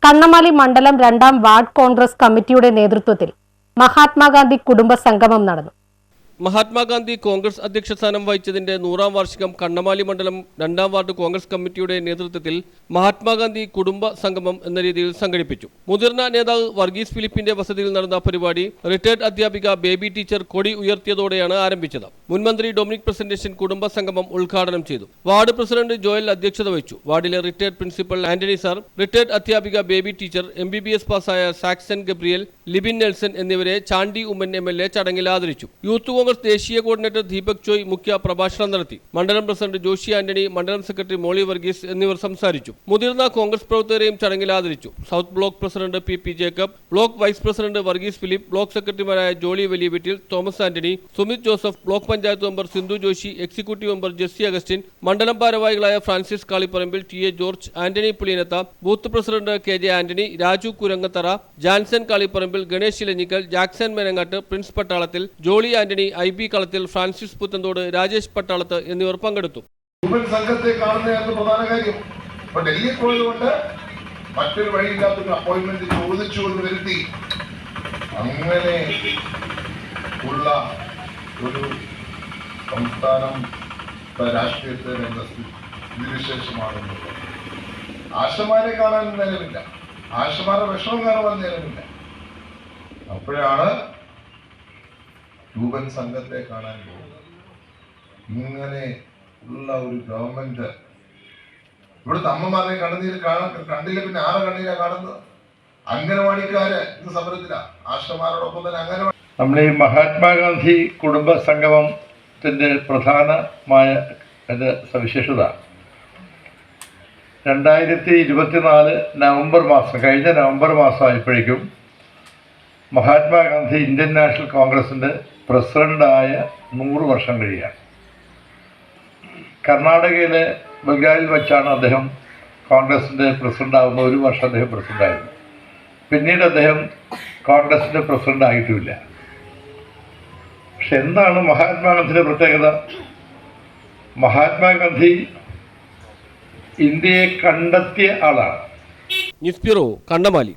കണ്ണമാലി മണ്ഡലം 2-ാം വാർഡ് കോൺഗ്രസ് കമ്മിറ്റിയുടെ നേതൃത്വത്തിൽ മഹാത്മാഗാന്ധി കുടുംബ സംഗമം നടന്നു. മഹാത്മാഗാന്ധി കോൺഗ്രസ് അധ്യക്ഷ സ്ഥാനം വഹിച്ചതിന്റെ 100-ാം വാർഷികം കണ്ണമാലി മണ്ഡലം 2-ാം വാർഡ് കോൺഗ്രസ് കമ്മിറ്റിയുടെ നേതൃത്വത്തിൽ മഹാത്മാഗാന്ധി കുടുംബ സംഗമം എന്ന രീതിയിൽ സംഘടിപ്പിച്ചു. മുതിർന്ന നേതാവ് വർഗീസ് ഫിലിപ്പിന്റെ വസതിയിൽ നടന്ന പരിപാടി റിട്ടയർഡ് അധ്യാപിക ബേബി ടീച്ചർ കൊടി ഉയർത്തിയതോടെയാണ് ആരംഭിച്ചത്. മുൻമന്ത്രി ഡൊമിനിക് പ്രസന്റേഷൻ കുടുംബ സംഗമം ഉദ്ഘാടനം ചെയ്തു. വാർഡ് പ്രസിഡന്റ് ജോയൽ അധ്യക്ഷത വഹിച്ചു. വാർഡിലെ retired principal Antony sir, retired അധ്യാപിക ബേബി ടീച്ചർ, MBBS പാസ്സായ സാക്സൺ ഗബ്രിയൽ, ലിബിൻ നെൽസൺ എന്നിവരെ ചാണ്ടി ഉമ്മൻ MLA ചടങ്ങിൽ ആദരിച്ചു. യൂത്ത് കോൺഗ്രസ് ദേശീയ കോർഡിനേറ്റർ ദീപക് ചോയ് മുഖ്യ പ്രഭാഷണം നടത്തി. മണ്ഡലം പ്രസിഡന്റ് ജോഷി ആന്റണി, മണ്ഡലം സെക്രട്ടറി മോളി വർഗീസ് എന്നിവർ സംസാരിച്ചു. മുതിർന്ന കോൺഗ്രസ് പ്രവർത്തകരെയും ചടങ്ങിൽ ആദരിച്ചു. South block president PP Jacob, block vice president Varghese Philip, block സെക്രട്ടറിമാരായ Jolly Valiyaveettil, Thomas Antony, Sumith Joseph, block panchayat member Sindhu Joshi, executive member Jessy Augustine, മണ്ഡലം ഭാരവാഹികളായ Francis Kalipparambil, TA George, Antony Puliyanath, booth president KJ Antony, Raju Kurangathara, Janson Kalipparambil, Ganesh Elanjikkal, Jackson Menangattu, Prince Pattalathil, Jolly Antony, IB Kalathil, Francis Puthenthodu, Rajesh Pattalath എന്നിവർ പങ്കെടുത്തു. സംഘത്തെ കാണുന്നതാണ് പ്രധാന കാര്യം. ഡൽഹിയിൽ പോയതുകൊണ്ട് മറ്റൊരു വഴിയില്ലാത്തൊരു അപ്പോയിന്റ്മെന്റ് ചോദിച്ചുകൊണ്ട് വരുത്തി അങ്ങനെ ഉള്ള ഒരു സംസ്ഥാനം രാഷ്ട്രീയത്തെ സ്ഥിതിവിശേഷമാണെന്നുള്ളത്. ആശമാരെ കാണാൻ നേരമില്ല, ആശമാരുടെ വിഷമം കാണുവാൻ നേരമില്ല. അപ്പോഴാണ് രൂപൻ സംഘത്തെ കാണാൻ പോകുന്നത്. ഇങ്ങനെ ഉള്ള ഒരു ഗവൺമെന്റ് ഇവിടുത്തെ അമ്മമാരെ കണ്ണുനീര് കണ്ടില്ല, പിന്നെ ആരെ കണ്ണീരാ കാണുന്നത്? അംഗനവാടിക്കാര് ഇന്ന് സമരത്തില, ആശമാരോടൊപ്പം തന്നെ അംഗനവാടി. നമ്മൾ ഈ മഹാത്മാഗാന്ധി കുടുംബ സംഗമത്തിന്റെ പ്രധാനമായ സവിശേഷത 2024 നവംബർ മാസം, കഴിഞ്ഞ നവംബർ മാസമായപ്പോഴേക്കും മഹാത്മാഗാന്ധി ഇന്ത്യൻ നാഷണൽ കോൺഗ്രസിൻ്റെ പ്രസിഡൻ്റായ 100 വർഷം കഴിയുകയാണ്. കർണാടകയിലെ ബംഗാളിൽ വെച്ചാണ് അദ്ദേഹം കോൺഗ്രസിൻ്റെ പ്രസിഡൻ്റാകുന്ന. 1 വർഷം അദ്ദേഹം പ്രസിഡൻ്റായിരുന്നു. പിന്നീട് അദ്ദേഹം കോൺഗ്രസിൻ്റെ പ്രസിഡൻ്റ് ആയിട്ടുമില്ല. പക്ഷെ എന്താണ് മഹാത്മാഗാന്ധിയുടെ പ്രത്യേകത? മഹാത്മാഗാന്ധി ഇന്ത്യയെ കണ്ടെത്തിയ ആളാണ്. News bureau, Kannamaly.